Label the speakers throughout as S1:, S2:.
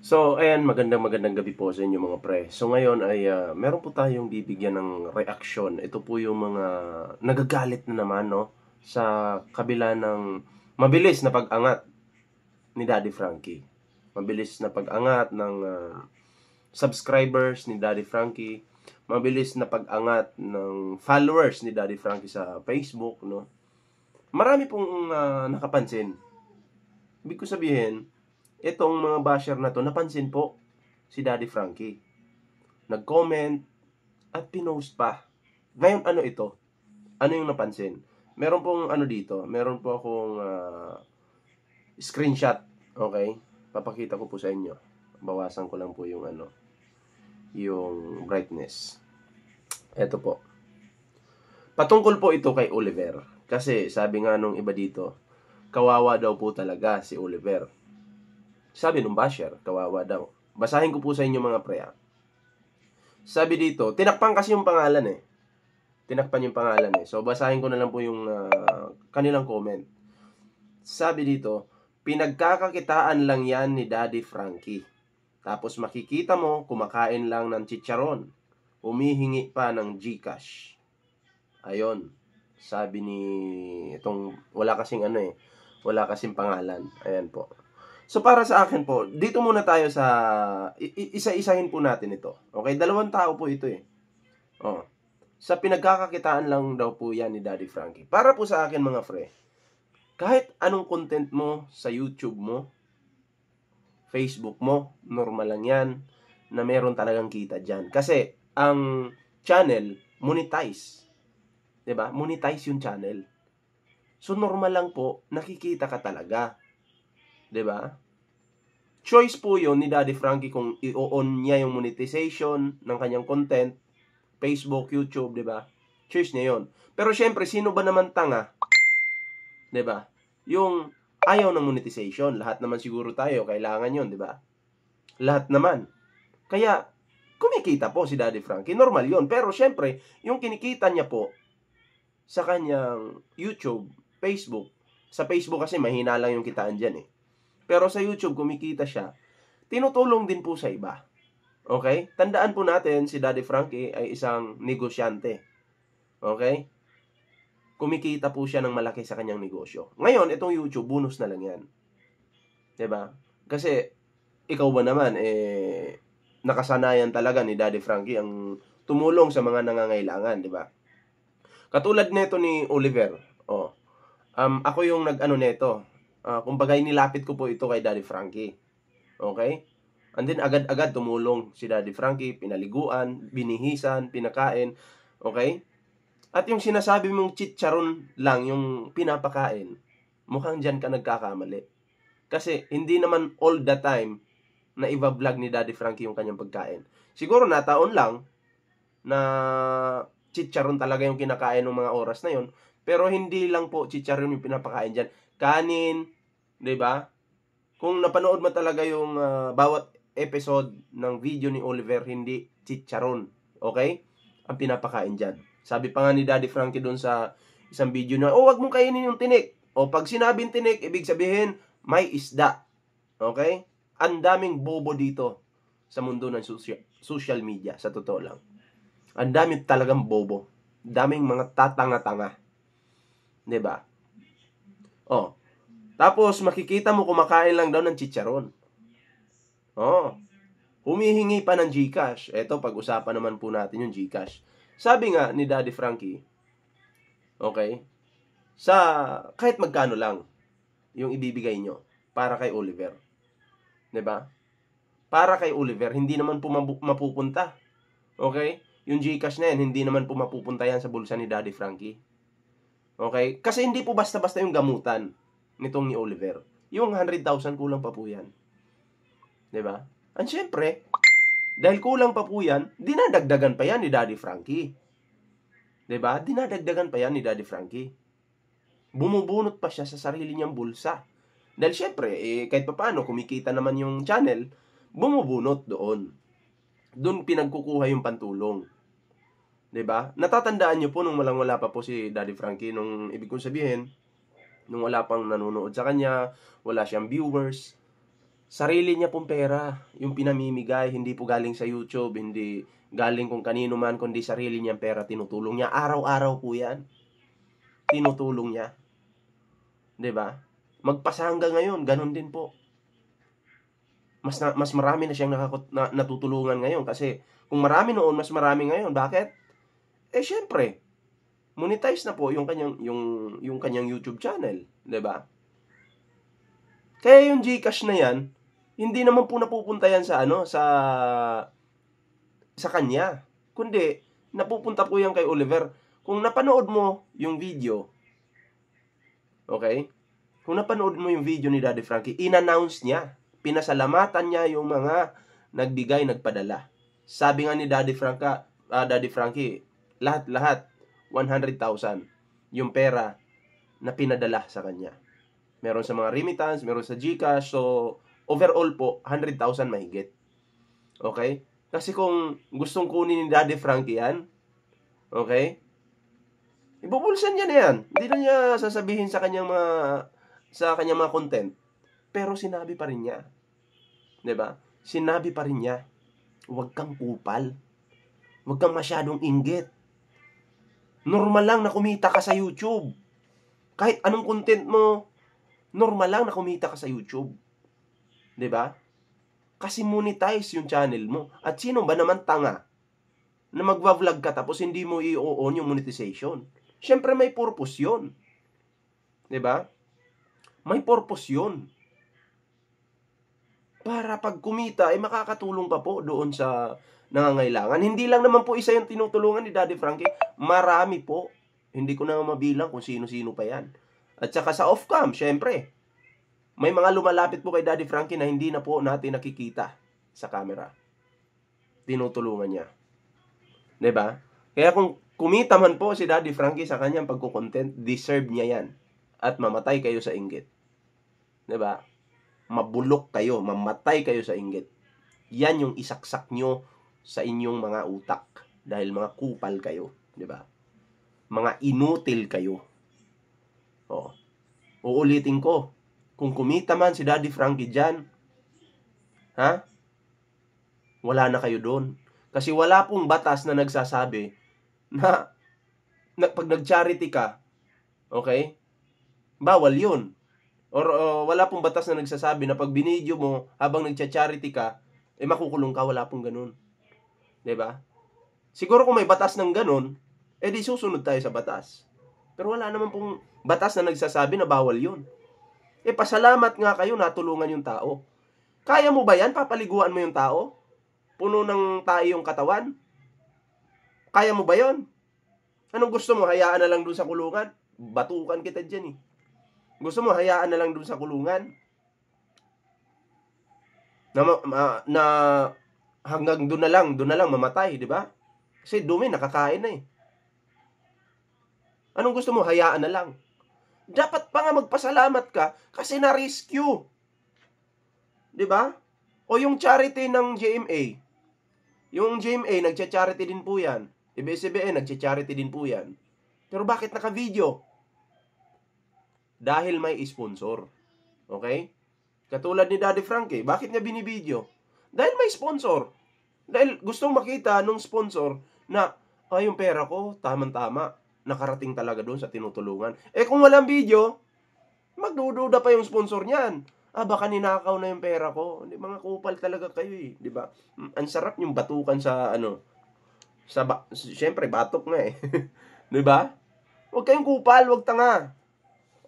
S1: So, ayan, magandang gabi po sa inyo mga pre. So, ngayon ay meron po tayong bibigyan ng reaksyon. Ito po yung mga nagagalit na naman, no? Sa kabila ng mabilis na pag-angat ni Daddy Frankie. Mabilis na pag-angat ng subscribers ni Daddy Frankie. Mabilis na pag-angat ng followers ni Daddy Frankie sa Facebook, no? Marami pong nakapansin. Ibig ko sabihin, itong mga basher na to, napansin po si Daddy Frankie. Nag-comment at pinost pa. Ngayon, ano ito? Ano yung napansin? Meron pong ano dito, meron po akong screenshot. Okay? Papakita ko po sa inyo. Bawasan ko lang po yung yung brightness. Ito po. Patungkol po ito kay Oliver. Kasi sabi nga nung iba dito, kawawa daw po talaga si Oliver. Sabi nung basher, kawawa daw. Basahin ko po sa inyo mga pre. Sabi dito, tinakpan kasi yung pangalan eh. Tinakpan yung pangalan eh. So, basahin ko na lang po yung kanilang comment. Sabi dito, pinagkakakitaan lang yan ni Daddy Frankie. Tapos makikita mo, kumakain lang ng chicharon. Humihingi pa ng GCash. Ayon. Sabi ni itong wala kasing wala kasing pangalan. Ayan po. So para sa akin po, dito muna tayo sa isa-isahin po natin ito. Okay, dalawang tao po ito eh. Oh. Sa pinagkakakitaan lang daw po yan ni Daddy Frankie. Para po sa akin mga fre, kahit anong content mo sa YouTube mo, Facebook mo, normal lang yan na meron talagang kita dyan. Kasi ang channel, monetize. 'Di ba? Monetize yung channel. So normal lang po, nakikita ka talaga. 'Di ba? Choice po 'yon ni Daddy Frankie kung i-on niya yung monetization ng kanyang content, Facebook, YouTube, 'di ba? Choice niya 'yon. Pero syempre, sino ba naman tanga? 'Di ba? Yung ayaw ng monetization, lahat naman siguro tayo kailangan 'yon, 'di ba? Lahat naman. Kaya kumikita po si Daddy Frankie, normal 'yon. Pero syempre, yung kinikita niya po sa kanyang YouTube, Facebook, sa Facebook kasi mahina lang yung kitaan dyan eh. Pero sa YouTube, kumikita siya, tinutulong din po sa iba. Okay? Tandaan po natin, si Daddy Frankie ay isang negosyante. Okay? Kumikita po siya ng malaki sa kanyang negosyo. Ngayon, itong YouTube, bonus na lang yan. 'Di ba? Kasi, ikaw ba naman, nakasanayan talaga ni Daddy Frankie ang tumulong sa mga nangangailangan, 'di ba? Katulad nito ni Oliver. Ako yung nag-ano nito. Kumbaga nilapit ko po ito kay Daddy Frankie. Okay? And then agad-agad tumulong si Daddy Frankie, pinaliguan, binihisan, pinakain. Okay? At yung sinasabi mong chicharon lang yung pinapakain, mukhang dyan ka nagkakamali. Kasi hindi naman all the time na i-vlog ni Daddy Frankie yung kanyang pagkain. Siguro nataon lang na chicharon talaga yung kinakain ng mga oras na yon, pero hindi lang po chicharon yung pinapakain diyan. Kanin, 'di ba? Kung napanood mo talaga yung bawat episode ng video ni Oliver, hindi chicharon, okay? Ang pinapakain diyan. Sabi pa nga ni Daddy Frankie doon sa isang video na, wag mong kainin yung tinik. O pag sinabing tinik, ibig sabihin may isda. Okay? Ang daming bobo dito sa mundo ng social media, sa totoo lang. Ang dami talagang bobo. Daming mga tatanga-tanga. 'Di ba? Tapos makikita mo kumakain lang daw ng chicharon. Humihingi pa ng GCash. Ito, pag-usapan naman po natin yung GCash. Sabi nga ni Daddy Frankie, okay, kahit magkano lang yung ibibigay nyo para kay Oliver. 'Di ba? Para kay Oliver, hindi naman po mapupunta. Okay? Yung GCash na yan, hindi naman po mapupunta yan sa bulsa ni Daddy Frankie. Okay? Kasi hindi po basta-basta yung gamutan nitong ni Oliver. Yung 100,000 kulang pa po yan. 'Di ba? And syempre, dahil kulang pa po yan, dinadagdagan pa yan ni Daddy Frankie. 'Di ba? Dinadagdagan pa yan ni Daddy Frankie. Bumubunot pa siya sa sarili niyang bulsa. Dahil syempre, kahit papaano, kumikita naman yung channel, bumubunot doon. Doon pinagkukuha yung pantulong. 'Di ba? Natatandaan niyo po nung wala pa po si Daddy Frankie, nung ibig kong sabihin, nung wala pang nanonood sa kanya, wala siyang viewers. Sarili niya pong pera, yung pinamimigay, hindi po galing sa YouTube, hindi galing kung kanino man, kundi sarili niyang pera, tinutulong niya. Araw-araw po yan. Tinutulong niya. 'Di ba? Magpasa hanggang ngayon, ganun din po. Mas marami na siyang natutulungan ngayon kasi kung marami noon, mas marami ngayon. Bakit? Syempre, monetize na po yung kanyang YouTube channel, 'di ba? Kaya yung GCash na 'yan, hindi naman po napupunta yan sa kanya. Kundi napupunta po yan kay Oliver. Kung napanood mo yung video, okay? Kung napanood mo yung video ni Daddy Frankie, in-announce niya, pinasalamatan niya yung mga nagbigay, nagpadala. Sabi nga ni Daddy Frankie, lahat 100,000 yung pera na pinadala sa kanya. Meron sa mga remittance, meron sa GCash, so overall po 100,000 mahigit. Okay? Kasi kung gustong kunin ni Daddy Frankie yan, okay? Ibubulsan niya na yan. Hindi na niya sasabihin sa kanyang mga content. Pero sinabi pa rin niya. 'Di ba? Sinabi pa rin niya, huwag kang kupal. Huwag kang masyadong inggit. Normal lang na kumita ka sa YouTube. Kahit anong content mo, normal lang na kumita ka sa YouTube. 'Di ba? Kasi monetize yung channel mo. At sino ba naman tanga na magva-vlog ka tapos hindi mo i-on yung monetization? Siyempre may purpose 'yon. 'Di ba? May purpose 'yon. Para pag kumita ay makakatulong pa po doon sa nangangailangan. Hindi lang naman po isa yung tinutulungan ni Daddy Frankie. Marami po. Hindi ko na mabilang kung sino-sino pa yan. At saka sa off-cam, syempre. May mga lumalapit po kay Daddy Frankie na hindi na po natin nakikita sa camera. Tinutulungan niya. 'Di ba? Kaya kung kumita man po si Daddy Frankie sa kanyang pagko-content, deserve niya 'yan. At mamatay kayo sa inggit. 'Di ba? Mabulok kayo, mamatay kayo sa inggit. Yan yung isaksak nyo sa inyong mga utak dahil mga kupal kayo, 'di ba? Mga inutil kayo. Oh. Uulitin ko. Kung kumita man si Daddy Frankie dyan, wala na kayo doon. Kasi wala pong batas na nagsasabi na pag nag-charity ka, okay, bawal yun. Or wala pong batas na nagsasabi na pag binidyo mo habang nagcha-charity ka, makukulong ka. Wala pong ganun. 'Di ba? Siguro kung may batas ng ganun, di susunod tayo sa batas. Pero wala naman pong batas na nagsasabi na bawal yun. Pasalamat nga kayo, natulungan yung tao. Kaya mo ba yan? Papaliguan mo yung tao? Puno ng tayo yung katawan? Kaya mo ba yon? Anong gusto mo? Hayaan na lang dun sa kulungan? Batukan kita dyan eh. Gusto mo, hayaan na lang dun sa kulungan? Na hanggang dun na lang mamatay, di ba? Kasi dumi, nakakain na eh. Anong gusto mo? Hayaan na lang. Dapat pa nga magpasalamat ka kasi na-rescue. 'Di ba? O yung charity ng GMA. Yung GMA, nagcha-charity din po yan. ABS-CBN, nagcha-charity din po yan. Pero bakit naka-video? Dahil may sponsor. Okay? Katulad ni Daddy Frankie, bakit niya binibideo? Dahil may sponsor. Dahil gustong makita nung sponsor na, yung pera ko, tamang-tama. Nakarating talaga doon sa tinutulungan. Kung walang video, magdududa pa yung sponsor niyan. Baka ninakaw na yung pera ko. Hindi, mga kupal talaga kayo eh. Di ba? Ang sarap yung batukan sa siyempre, batok nga eh. Di ba? Huwag kayong kupal, huwag tanga.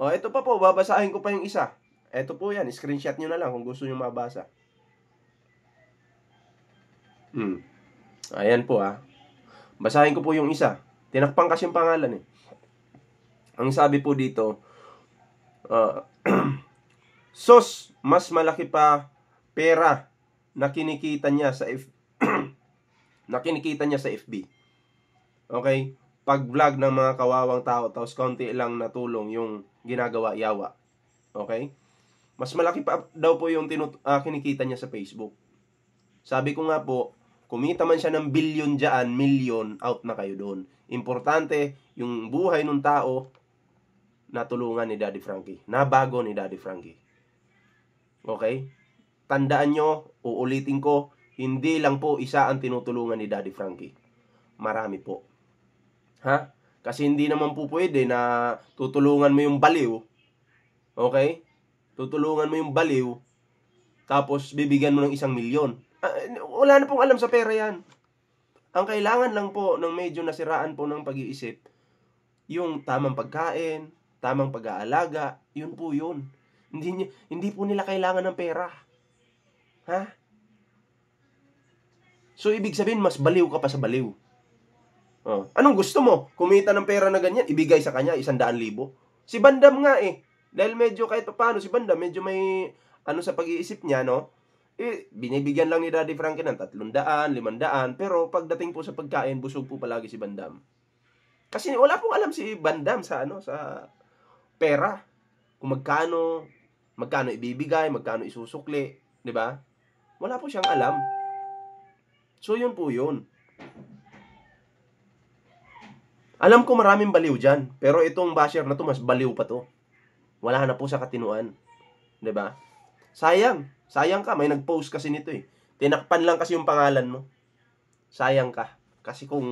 S1: Ito pa po, babasahin ko pa yung isa. Ito po yan, screenshot nyo na lang kung gusto nyo mabasa. Ayan po Basahin ko po yung isa. Tinakpan kasi yung pangalan eh. Ang sabi po dito, sos, mas malaki pa pera na kinikita niya sa FB. Okay? Pag-vlog ng mga kawawang tao, tapos konti lang natulong yung ginagawa yawa. Okay? Mas malaki pa daw po yung kinikita niya sa Facebook. Sabi ko nga po, kumita man siya ng billion dyan, million, out na kayo doon. Importante, yung buhay ng tao, natulungan ni Daddy Frankie. Nabago ni Daddy Frankie. Okay? tandaan nyo, uulitin ko, hindi lang po isa ang tinutulungan ni Daddy Frankie. Marami po. Ha? Kasi hindi naman po pwede na tutulungan mo yung baliw. Okay? Tutulungan mo yung baliw, tapos bibigyan mo ng 1,000,000. Wala na pong alam sa pera yan. Ang kailangan lang po ng medyo nasiraan po ng pag-iisip, yung tamang pagkain, tamang pag-aalaga, yun po yun. Hindi po nila kailangan ng pera. Ha? So, ibig sabihin, mas baliw ka pa sa baliw. Oh. Anong gusto mo? Kumita ng pera na ganyan, ibigay sa kanya 100,000. Si Bandam nga eh. Dahil medyo kahit paano, si Bandam, medyo may ano sa pag-iisip niya, no? Binibigyan lang ni Daddy Frankie ng 300, 500, pero pagdating po sa pagkain, busog po palagi si Bandam. Kasi wala pong alam si Bandam sa sa pera. Kung magkano ibibigay, magkano isusukli, 'di ba? Wala po siyang alam. So yun po yun. Alam ko maraming baliw dyan, pero itong basher na to mas baliw pa to. Wala na po sa katinuan. 'Di ba? Sayang ka, may nag-post kasi nito eh. Tinakpan lang kasi yung pangalan mo. Sayang ka. Kasi kung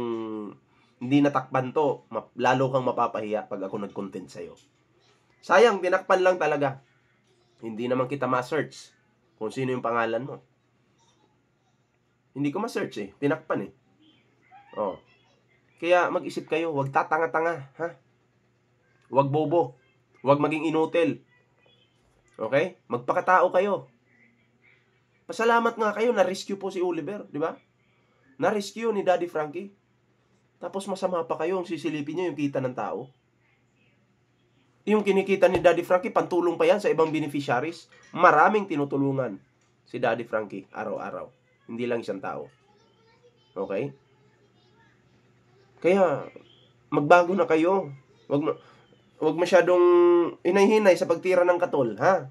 S1: hindi natakpan to, lalo kang mapapahiya pag ako nag-content sa'yo. Sayang, tinakpan lang talaga. Hindi naman kita ma-search kung sino yung pangalan mo. Hindi ko ma-search eh. Tinakpan eh. Oh. Kaya mag-isip kayo, huwag tatanga-tanga, ha? Huwag bobo. Huwag maging inutil. Okay? Magpakatao kayo. Pasalamat nga kayo, na-rescue po si Oliver, di ba? Na-rescue ni Daddy Frankie. Tapos masama pa kayo, ang sisilipin niyo yung kita ng tao. Yung kinikita ni Daddy Frankie, pantulong pa yan sa ibang beneficiaries. Maraming tinutulungan si Daddy Frankie araw-araw. Hindi lang isang tao. Okay? Kaya, magbago na kayo. Huwag masyadong hinay-hinay sa pagtira ng katol, ha?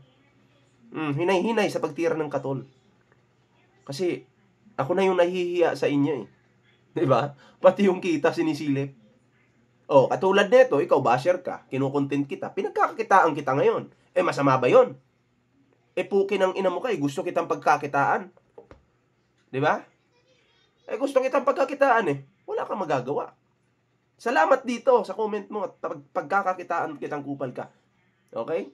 S1: Hinay-hinay sa pagtira ng katol. Kasi, ako na yung nahihiya sa inyo eh. Diba? Pati yung kita sinisilip. Oh, katulad nito, ikaw basher ka, kinukontent kita, pinagkakakitaan kita ngayon. Masama ba yun? Pukin ang ina mo ka, gusto kitang pagkakitaan. Diba? Gusto kitang pagkakitaan eh. Wala kang magagawa. Salamat dito sa comment mo at pagkakakitaan kitang kupal ka. Okay?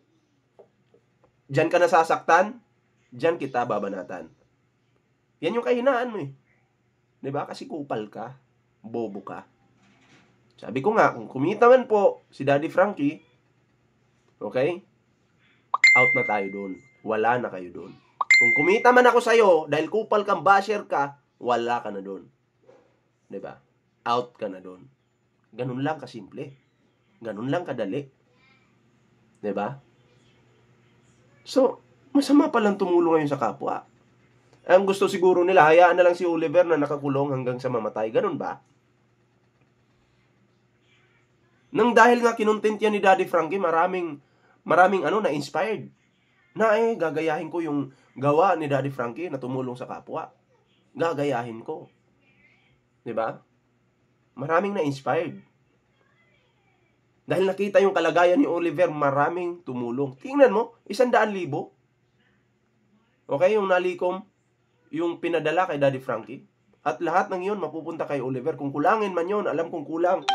S1: Diyan ka nasasaktan, diyan kita babanatan. Yan yung kahinaan mo eh. Diba? Kasi kupal ka, bobo ka. Sabi ko nga, kung kumita man po si Daddy Frankie, okay? Out na tayo doon. Wala na kayo doon. Kung kumita man ako sa'yo, dahil kupal kang basher ka, wala ka na doon. Diba? Out ka na doon. Ganun lang kasimple. Ganun lang kadali. Diba? So, masama palang tumulong ngayon sa kapwa. Ang gusto siguro nila, hayaan na lang si Oliver na nakakulong hanggang sa mamatay. Ganun ba? Nang dahil nga kinontent yan ni Daddy Frankie, maraming na-inspired. Gagayahin ko yung gawa ni Daddy Frankie na tumulong sa kapwa. Gagayahin ko. Diba? Maraming na-inspired. Dahil nakita yung kalagayan ni Oliver, maraming tumulong. Tingnan mo, 100,000. Okay, yung nalikom, yung pinadala kay Daddy Frankie. At lahat ng yun mapupunta kay Oliver. Kung kulangin man yun, alam kong kulang,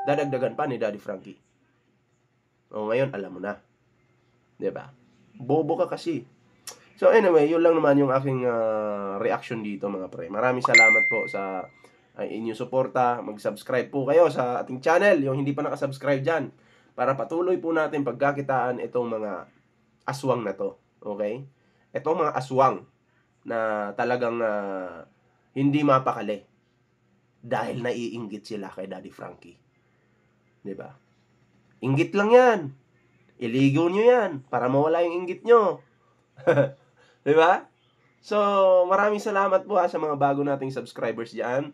S1: dadagdagan pa ni Daddy Frankie. Ngayon, alam mo na. Diba? Bobo ka kasi. So anyway, yun lang naman yung aking reaction dito mga pre. Maraming salamat po sa inyong suporta. Mag-subscribe po kayo sa ating channel, yung hindi pa nakasubscribe dyan, para patuloy po natin pagkakitaan itong mga aswang na to. Okay? Itong mga aswang na talagang hindi mapakali dahil naiinggit sila kay Daddy Frankie. Diba? Inggit lang yan. Iligaw nyo yan para mawala yung inggit nyo. Diba? So, maraming salamat po sa mga bago nating subscribers dyan.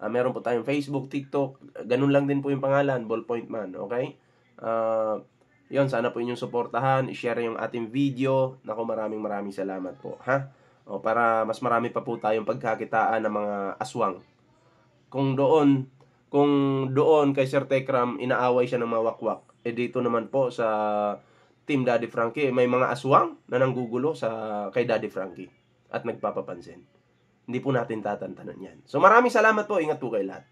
S1: Meron po tayong Facebook, TikTok. Ganun lang din po yung pangalan, Ballpoint Man. Okay? Yun, sana po inyong suportahan. I-share yung ating video. Naku, maraming salamat po. Ha? Para mas marami pa po tayong pagkakitaan ng mga aswang. Kung doon kay Sir Tekram inaaway siya ng mga wakwak, dito naman po sa Team Daddy Frankie, may mga aswang na nanggugulo kay Daddy Frankie at nagpapapansin. Hindi po natin tatantanan yan. So maraming salamat po. Ingat po kayo lahat.